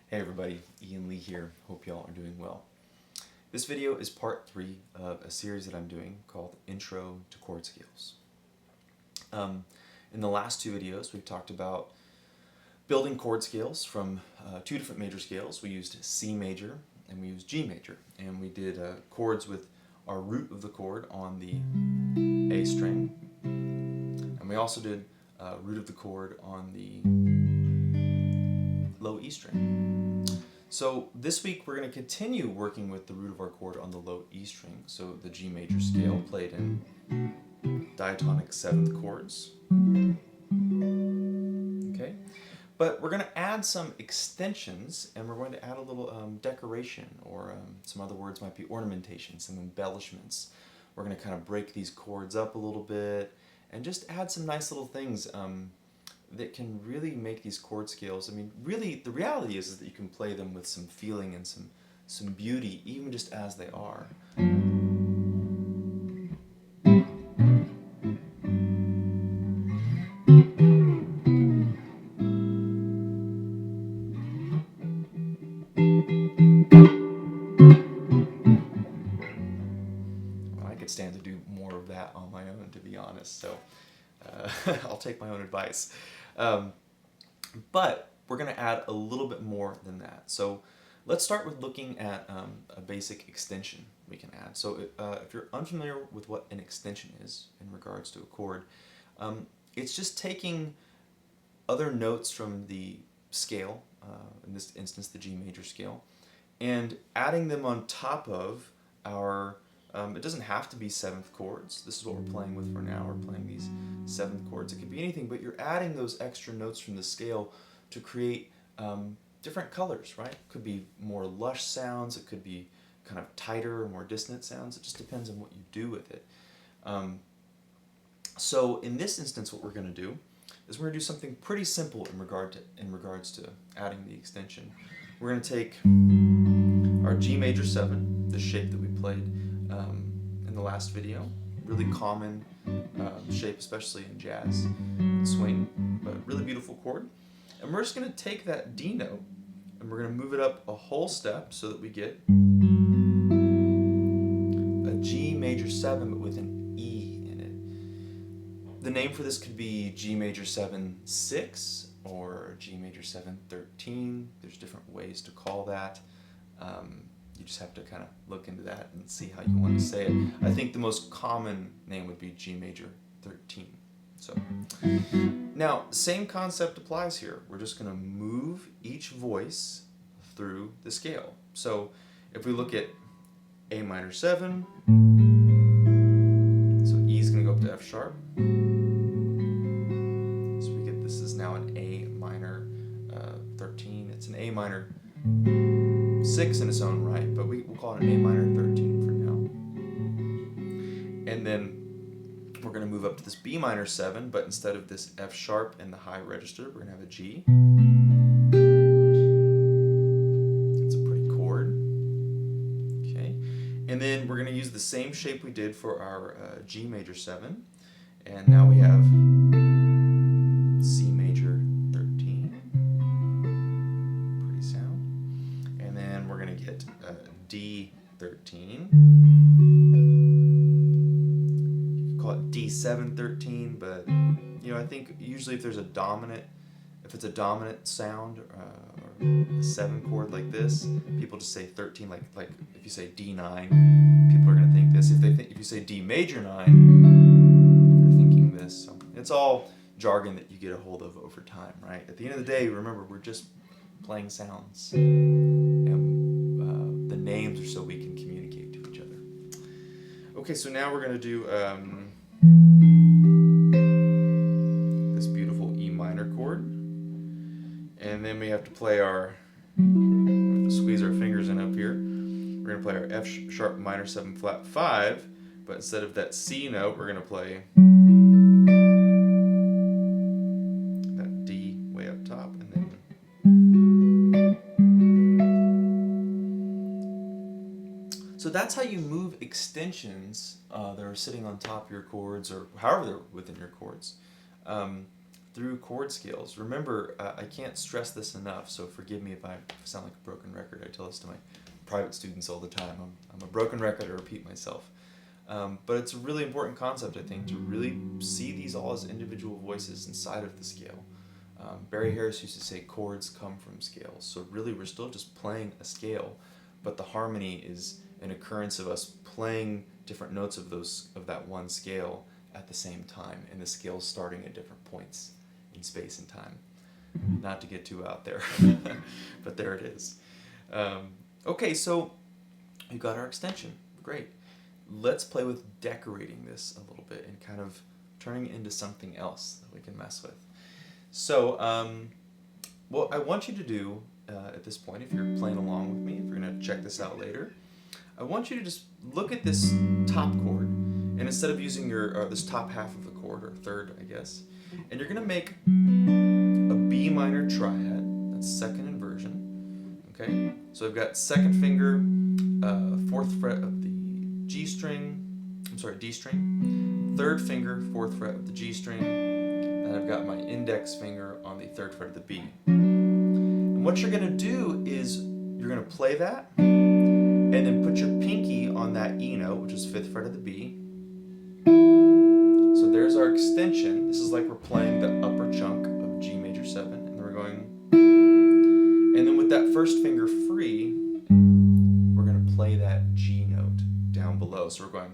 Hey everybody, Ian Lee here. Hope y'all are doing well. This video is part 3 of a series that I'm doing called Intro to Chord Scales. In the last 2 videos we've talked about building chord scales from 2 different major scales. We used C major and we used G major, and we did chords with our root of the chord on the A string, and we also did root of the chord on the low E string. So this week we're going to continue working with the root of our chord on the low E string, so the G major scale played in diatonic 7th chords. Okay, but we're going to add some extensions, and we're going to add a little decoration, or some other words might be ornamentation, some embellishments. We're going to kind of break these chords up a little bit and just add some nice little things that can really make these chord scales, I mean, really, the reality is that you can play them with some feeling and some beauty, even just as they are. Well, I could stand to do more of that on my own, to be honest, so I'll take my own advice. But we're going to add a little bit more than that. So let's start with looking at a basic extension we can add. So if you're unfamiliar with what an extension is in regards to a chord, it's just taking other notes from the scale, in this instance the G major scale, and adding them on top of our, it doesn't have to be 7th chords. This is what we're playing with for now. We're playing these 7th chords. It could be anything, but you're adding those extra notes from the scale to create different colors, right? It could be more lush sounds. It could be kind of tighter or more dissonant sounds. It just depends on what you do with it. So in this instance, what we're going to do is we're going to do something pretty simple in regards to adding the extension. We're going to take our G major 7, the shape that we played in the last video, really common shape, especially in jazz and swing, but really beautiful chord. And we're just going to take that D note and we're going to move it up a whole step so that we get a G major 7 but with an E in it. The name for this could be G major 7 6 or G major 7 13. There's different ways to call that. You just have to kind of look into that and see how you want to say it. I think the most common name would be G major 13. So now, same concept applies here. We're just going to move each voice through the scale. So if we look at A minor 7, so E is going to go up to F sharp. So we get, this is now an A minor 13. It's an A minor 6 in its own right, but we'll call it an A minor 13 for now. And then we're going to move up to this B minor 7, but instead of this F sharp in the high register, we're going to have a G. It's a pretty chord. Okay. And then we're going to use the same shape we did for our G major 7, and now we have C major 13. Pretty sound. And then we're going to get D 13. D7 13, but you know, I think usually if there's a dominant, if it's a dominant sound or a 7 chord like this, people just say 13. Like if you say D9, people are going to think this. If you say D major 9, they're thinking this. So it's all jargon that you get a hold of over time, right? At the end of the day, remember, we're just playing sounds, and the names are so we can communicate to each other. Okay, so now we're going to do this beautiful E minor chord, and then we have to play our, we have to squeeze our fingers in up here. We're going to play our F sharp minor 7 flat 5, but instead of that C note, we're going to play that D way up top, and then so that's how you move extensions that are sitting on top of your chords, or however they're within your chords, through chord scales. Remember, I can't stress this enough, so forgive me if I sound like a broken record. I tell this to my private students all the time. I'm a broken record, I repeat myself. But it's a really important concept, I think, to really see these all as individual voices inside of the scale. Barry Harris used to say chords come from scales. So really we're still just playing a scale, but the harmony is an occurrence of us playing different notes of that one scale at the same time, and the scales starting at different points in space and time. Not to get too out there, but there it is. Okay, so we got our extension. Great. Let's play with decorating this a little bit and kind of turning it into something else that we can mess with. So, what I want you to do at this point, if you're playing along with me, if you're going to check this out later, I want you to just look at this top chord, and instead of using your this top half of the chord, or third, I guess, and you're going to make a B minor triad. That's second inversion. Okay, so I've got second finger, fourth fret of the D string, third finger, fourth fret of the G string, and I've got my index finger on the third fret of the B. And what you're going to do is you're going to play that, and then put your pinky on that E note, which is fifth fret of the B. So there's our extension. This is like we're playing the upper chunk of G major 7, and then we're going, and then with that first finger free, we're going to play that G note down below. So we're going,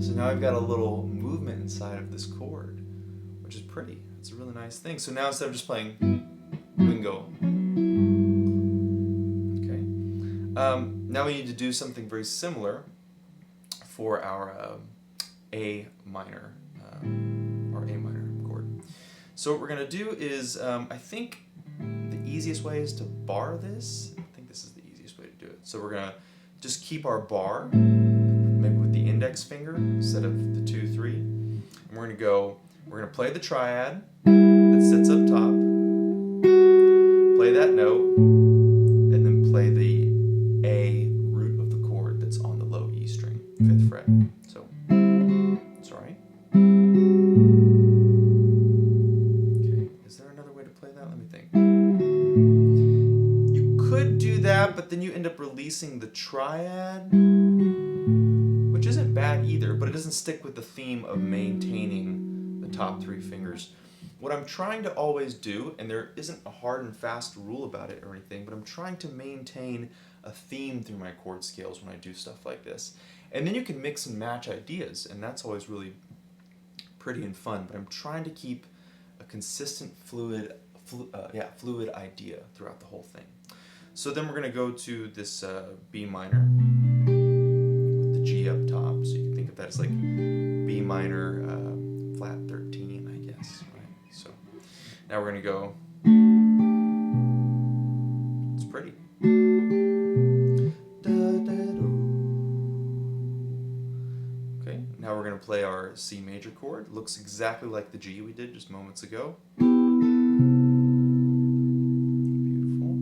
so now I've got a little movement inside of this chord, which is pretty. It's a really nice thing. So now instead of just playing, we can go, okay. Now we need to do something very similar for our A minor chord. So what we're going to do is, I think the easiest way is to bar this. I think this is the easiest way to do it. So we're going to just keep our bar, maybe with the index finger instead of the 2, 3. And we're going to play the triad that sits up top, play that note, and then play the A root of the chord that's on the low E string, 5th fret. So, sorry. Okay, is there another way to play that? Let me think. You could do that, but then you end up releasing the triad, which isn't bad either, but it doesn't stick with the theme of maintaining the top 3 fingers. What I'm trying to always do, and there isn't a hard and fast rule about it or anything, but I'm trying to maintain a theme through my chord scales when I do stuff like this. And then you can mix and match ideas, and that's always really pretty and fun, but I'm trying to keep a consistent fluid idea throughout the whole thing. So then we're going to go to this B minor with the G up top, so you can think of that as like B minor flat 13, I guess, right? So now we're going to go, it's pretty. Okay, now we're going to play our C major chord. It looks exactly like the G we did just moments ago. Beautiful.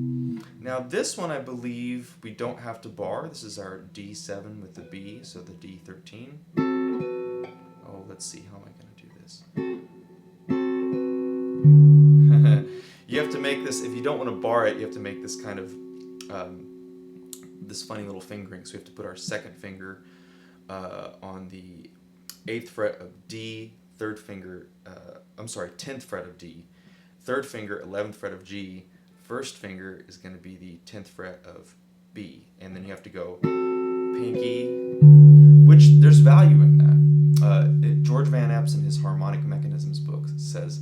Now this one, I believe we don't have to bar. This is our D7 with the B, so the D13. Oh, let's see, how am I going to do this? You have to make this, if you don't want to bar it, you have to make this kind of, this funny little fingering. So we have to put our second finger on the 8th fret of D, 10th fret of D, third finger, 11th fret of G, first finger is going to be the 10th fret of B, and then you have to go pinky, which there's value in that. George Van Apps in his Harmonic Mechanisms book says,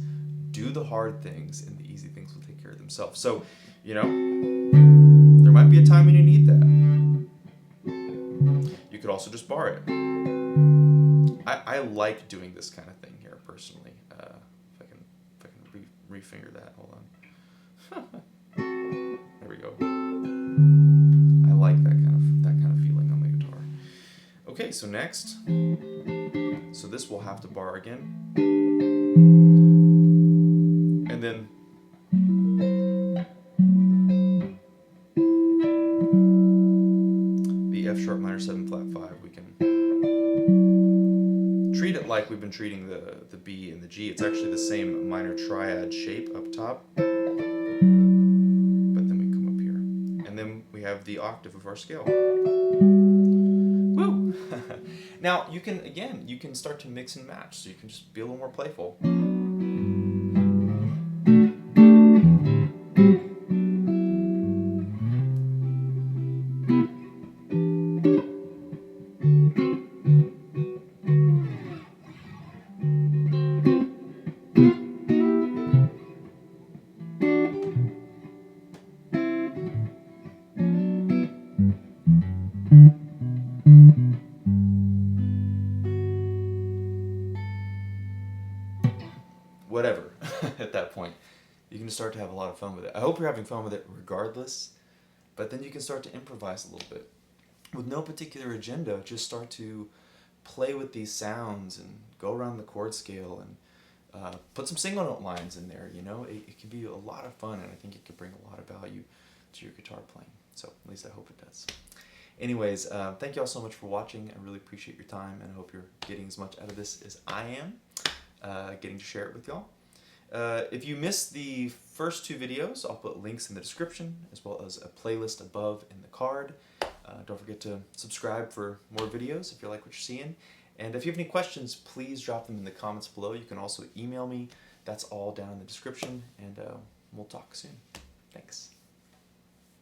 do the hard things and the easy things will take care of themselves. So, you know, there might be a time when you need that. You could also just bar it. I like doing this kind of thing here personally. If I can refinger that, hold on. There we go. I like that kind of feeling on the guitar. Okay, so next, so this will have to bar again, and then the F sharp minor 7 flat 5. We can treat it like we've been treating the B and the G. It's actually the same minor triad shape up top, but then we come up here. And then we have the octave of our scale. Woo! Now, you can start to mix and match, so you can just be a little more playful. Whatever, at that point. You can start to have a lot of fun with it. I hope you're having fun with it regardless, but then you can start to improvise a little bit. With no particular agenda, just start to play with these sounds and go around the chord scale and put some single note lines in there, you know? It can be a lot of fun, and I think it could bring a lot of value to your guitar playing. So, at least I hope it does. Anyways, thank you all so much for watching. I really appreciate your time, and I hope you're getting as much out of this as I am, getting to share it with y'all. If you missed the first two videos, I'll put links in the description, as well as a playlist above in the card. Don't forget to subscribe for more videos if you like what you're seeing. And if you have any questions, please drop them in the comments below. You can also email me. That's all down in the description, and we'll talk soon. Thanks.